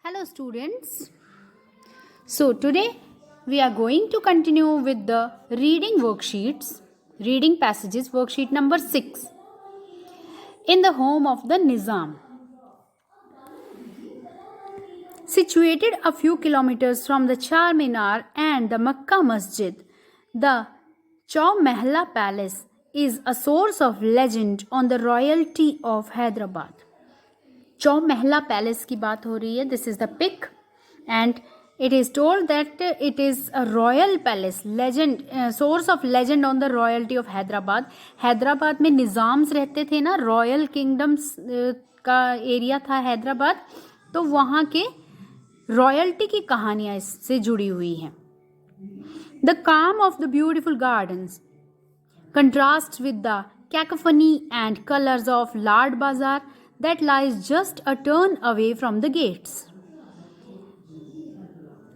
Hello students. So today we are going to continue with the reading worksheets, reading passages worksheet number 6. In the home of the Nizam. Situated a few kilometers from the Charminar and the Makkah Masjid, the Chaumehla Palace is a source of legend on the royalty of Hyderabad. Chowmahalla palace की बात हो रही है. This is the pic and it is told that it is a royal palace, legend, source of legend on the royalty of Hyderabad. Hyderabad में निज़ाम्स रहते थे ना, royal kingdoms का एरिया था हैदराबाद, तो वहाँ के रॉयल्टी की कहानियाँ इससे जुड़ी हुई हैं. द काम of the beautiful gardens contrast with the cacophony and colours of लाड बाजार that lies just a turn away from the gates.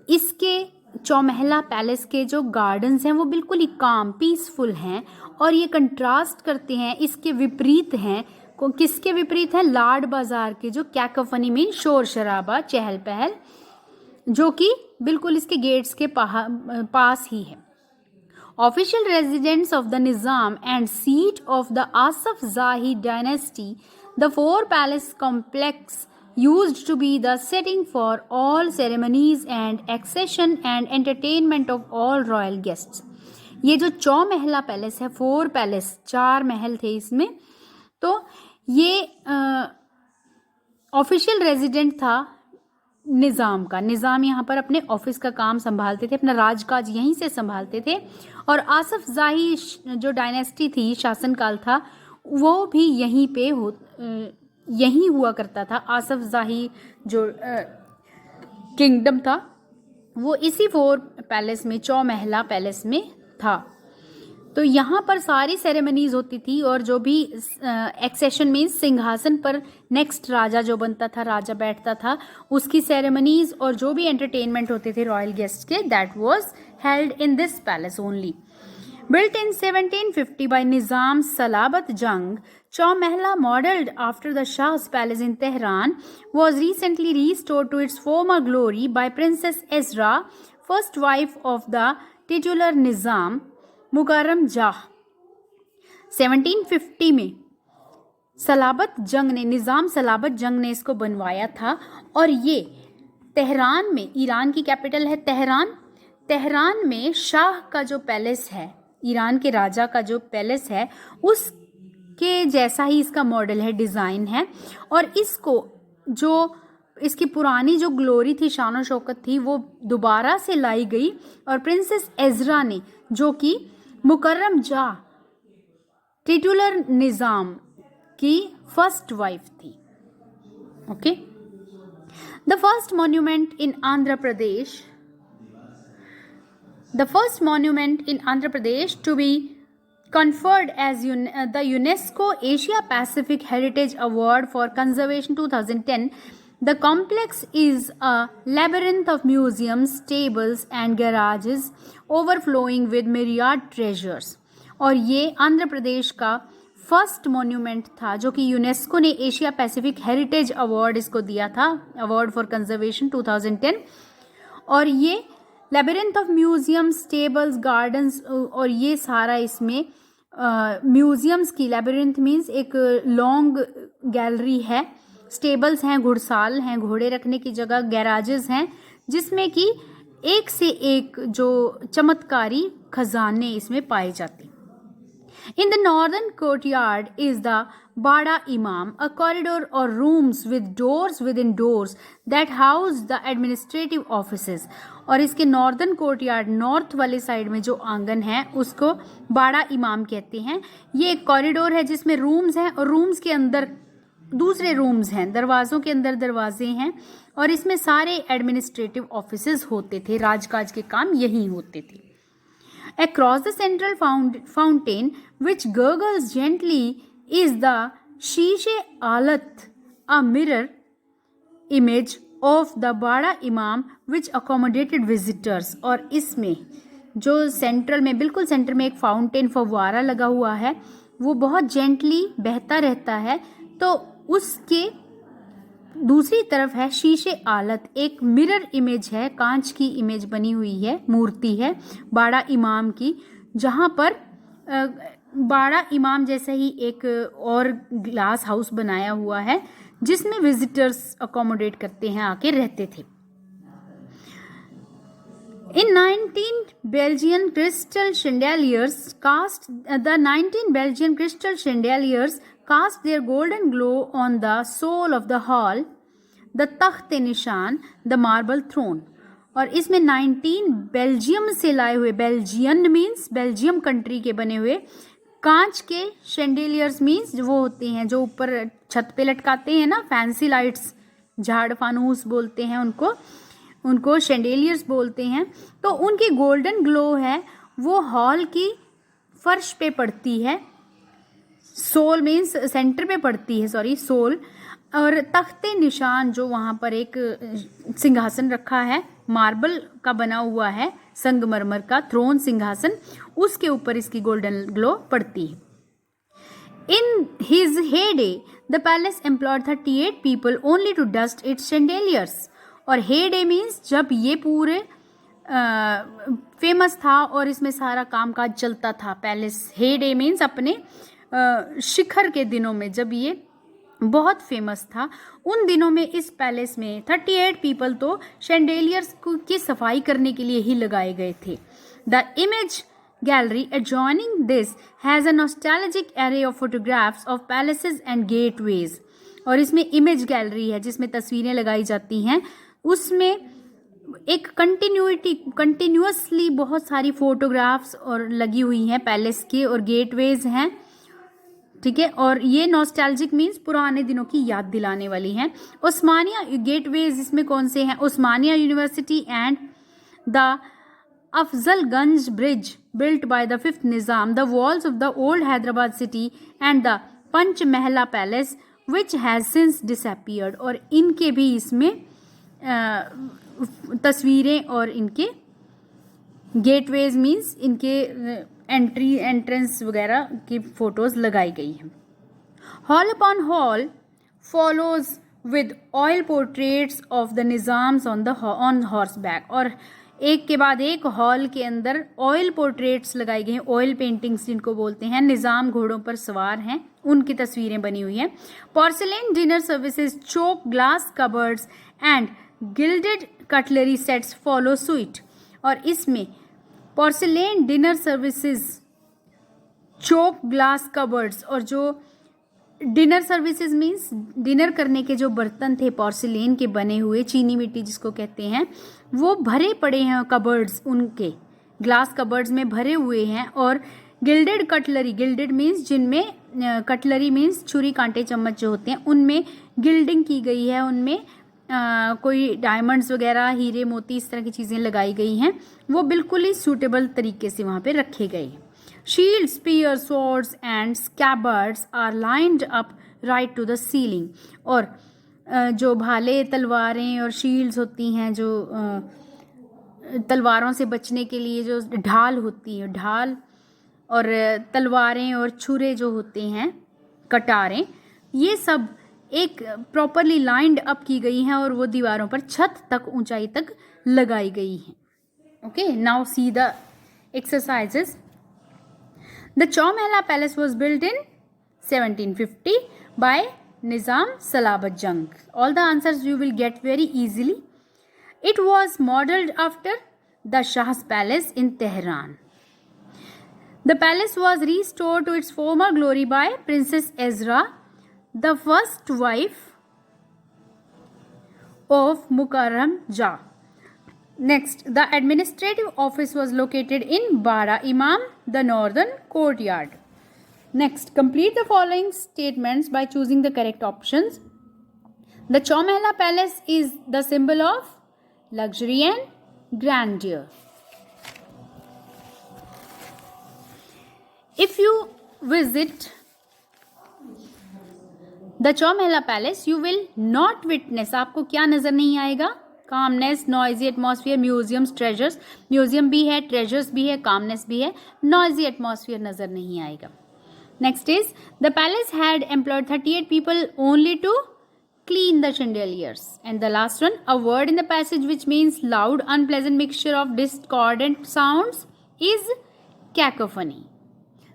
इसके चौमहला पैलेस के जो गार्डन्स हैं वो बिल्कुल ही काम, पीसफुल हैं और ये कंट्रास्ट करते हैं, इसके विपरीत हैं. किसके विपरीत है? लाड बाजार के, जो कैकोफनी में शोर शराबा, चहल पहल, जो कि बिल्कुल इसके गेट्स के पास ही है. Official residence of the Nizam and seat of the Asaf Zahi dynasty, the four palace complex used to be the setting for all ceremonies and accession and entertainment of all royal guests. ये जो Chaumahla palace है, 4 palace, 4 महल थे इसमें, तो ये official resident था निज़ाम का. निज़ाम यहाँ पर अपने ऑफिस का काम संभालते थे, अपना राजकाज यहीं से संभालते थे. और आसफ जाही जो डायनेस्टी थी, शासनकाल था, वो भी यहीं हुआ करता था. आसफ जाही जो किंगडम था वो इसी 4 पैलेस में, चौमहला पैलेस में था. तो यहाँ पर सारी सेरेमनीज होती थी और जो भी एक्सेशन में सिंहासन पर नेक्स्ट राजा जो बनता था, राजा बैठता था, उसकी सेरेमनीज और जो भी एंटरटेनमेंट होते थे रॉयल गेस्ट के, that was held in this palace only. Built in 1750 by Nizam Salabat Jung, Chaumehla, modeled after the Shah's palace in Tehran, was recently restored to its former glory by Princess Ezra, first wife of the titular Nizam, मुकर्रम जाह. 1750 में सलाबत जंग ने, निज़ाम सलाबत जंग ने इसको बनवाया था और ये तेहरान में, ईरान की कैपिटल है तेहरान, तेहरान में शाह का जो पैलेस है, ईरान के राजा का जो पैलेस है, उसके जैसा ही इसका मॉडल है, डिज़ाइन है. और इसको जो इसकी पुरानी जो ग्लोरी थी, शान और शौकत थी, वो दोबारा से लाई गई. और प्रिंसेस एज़रा ने, जो कि मुकर्रम जाह टिटुलर निज़ाम की फर्स्ट वाइफ थी. Okay. The first monument in Andhra Pradesh, the first monument in Andhra Pradesh to be conferred as the UNESCO Asia Pacific Heritage Award for Conservation 2010. The complex is a labyrinth of museums, stables and garages overflowing with myriad treasures. और ये आंध्र प्रदेश का first monument था जो कि UNESCO ने Asia Pacific heritage award इसको दिया था, अवार्ड फॉर कंजर्वेशन 2010. और ये labyrinth of museums, stables, gardens, और ये सारा इसमें म्यूजियम्स की, लेबिरिंथ मीन्स एक लॉन्ग गैलरी है, स्टेबल्स हैं, घुड़साल हैं, घोड़े रखने की जगह, गैराजेस हैं, जिसमें कि एक से एक जो चमत्कारी खजाने इसमें पाए जाते. In the northern courtyard is the Bada Imam, a corridor or rooms with doors within doors that house the administrative offices. और इसके नॉर्दर्न कोर्टयार्ड, नॉर्थ वाले साइड में जो आंगन है उसको बाड़ा इमाम कहते हैं. ये एक कॉरिडोर है जिसमें रूम्स हैं और रूम्स के अंदर दूसरे रूम्स हैं, दरवाज़ों के अंदर दरवाजे हैं, और इसमें सारे एडमिनिस्ट्रेटिव ऑफिसेज होते थे, राजकाज के काम यहीं होते थे. Across the central fountain, which gurgles gently, is the Shishe Alat, a mirror image of the Bada Imam, which accommodated visitors. और इसमें जो सेंट्रल में, बिल्कुल सेंटर में एक फाउंटेन, फव्वारा लगा हुआ है, वो बहुत जेंटली बहता रहता है, तो उसके दूसरी तरफ है शीशे आलत, एक मिरर इमेज है, कांच की इमेज बनी हुई है, मूर्ति है बाड़ा इमाम की, जहाँ पर बाड़ा इमाम जैसे ही एक और ग्लास हाउस बनाया हुआ है जिसमें विजिटर्स अकोमोडेट करते हैं, आके रहते थे। In 19 Belgian crystal chandeliers cast their golden glow on the soul of the hall, the Takht-e-Nishan, the marble throne। और इसमें 19 बेल्जियम से लाए हुए, बेल्जियन मीन्स बेल्जियम कंट्री के बने हुए कांच के शैंडेलियर्स मीन्स वो होते हैं जो ऊपर छत पे लटकाते हैं ना, फैंसी लाइट्स, झाड़ फानूस बोलते हैं उनको शैंडेलियर्स बोलते हैं। तो उनकी गोल्डन ग्लो है वो हॉल की फर्श पे पड़ती है, सोल मीन्स सेंटर पे पड़ती है, सॉरी सोल। और तख्ते निशान जो वहाँ पर एक सिंहासन रखा है, मार्बल का बना हुआ है, संगमरमर का थ्रोन सिंहासन, उसके ऊपर इसकी गोल्डन ग्लो पड़ती है। In his heyday, the palace employed 38 people only to dust its chandeliers। और heyday means जब ये पूरे फेमस था और इसमें सारा कामकाज चलता था। पैलेस heyday means अपने शिखर के दिनों में, जब ये बहुत फेमस था, उन दिनों में इस पैलेस में 38 पीपल तो शैंडेलियर्स की सफाई करने के लिए ही लगाए गए थे। The image gallery adjoining this has a nostalgic array of photographs of palaces and gateways। और इसमें इमेज गैलरी है जिसमें तस्वीरें लगाई जाती हैं, उसमें एक कंटिन्यूअसली बहुत सारी फोटोग्राफ्स और लगी हुई हैं पैलेस के, और गेटवेज हैं, ठीक है। और ये नॉस्टैल्जिक मीन्स पुराने दिनों की याद दिलाने वाली हैं। उस्मानिया गेटवेज इसमें कौन से हैं? Osmania university and the Afzalganj Bridge built by the 5th Nizam, the walls of the old Hyderabad city and the Panch Mahla Palace which has since disappeared। और इनके भी इसमें तस्वीरें और इनके गेटवेज मीन्स इनके एंट्रेंस वगैरह की फोटोज लगाई गई हैं। Hall upon hall follows with oil portraits of the Nizam's on horse back. और एक के बाद एक हॉल के अंदर ऑयल पोर्ट्रेट्स लगाई गई हैं, ऑयल पेंटिंग्स जिनको बोलते हैं। निज़ाम घोड़ों पर सवार हैं, उनकी तस्वीरें बनी हुई हैं। Porcelain dinner services, choke glass cupboards and gilded cutlery sets follow suit. और इसमें porcelain dinner services, choke glass cupboards, और जो डिनर सर्विसेज मीन्स डिनर करने के जो बर्तन थे पोर्सिलेन के बने हुए, चीनी मिट्टी जिसको कहते हैं, वो भरे पड़े हैं कबर्ड्स, उनके ग्लास कबर्ड्स में भरे हुए हैं। और गिल्डेड कटलरी, गिल्डेड मीन्स जिनमें कटलरी मीन्स छुरी कांटे चम्मच जो होते हैं, उनमें गिल्डिंग की गई है, उनमें कोई डायमंड्स वगैरह, हीरे मोती, इस तरह की चीज़ें लगाई गई हैं, वो बिल्कुल ही सूटेबल तरीके से वहाँ पे रखे गए हैं। Shields, spears, swords and scabbards are lined up right to the ceiling। और जो भाले, तलवारें और शील्ड्स होती हैं, जो तलवारों से बचने के लिए जो ढाल होती है, ढाल और तलवारें और छुरे जो होते हैं, कटारें, ये सब एक प्रॉपरली लाइंड अप की गई हैं और वो दीवारों पर छत तक, ऊंचाई तक लगाई गई हैं। Okay, now see the exercises. The Chowmahla Palace was built in 1750 by Nizam Salabat Jung। All the answers you will get very easily. It was modeled after the Shah's Palace in Tehran। The palace was restored to its former glory by Princess Ezra, the first wife of Mukarram Jah। Next, the administrative office was located in Bara Imam, the northern courtyard। Next, complete the following statements by choosing the correct options। The Chowmahla Palace is the symbol of luxury and grandeur। If you visit the Chowmahla Palace, you will not witness, आपको क्या नजर नहीं आएगा? Calmness, noisy atmosphere, museums, treasures. Museum भी है, treasures भी है, calmness भी है, नॉइजी एटमॉस्फेयर नजर नहीं आएगा। Next is the palace had employed 38 people only to clean the chandeliers. And the last one, a word in the passage which means loud, unpleasant mixture of discordant sounds is cacophony.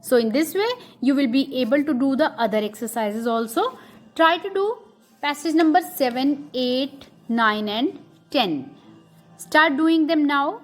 So in this way, you will be able to do the other exercises also. Try to do passage number 7, 8, 9 and 10. Start doing them now.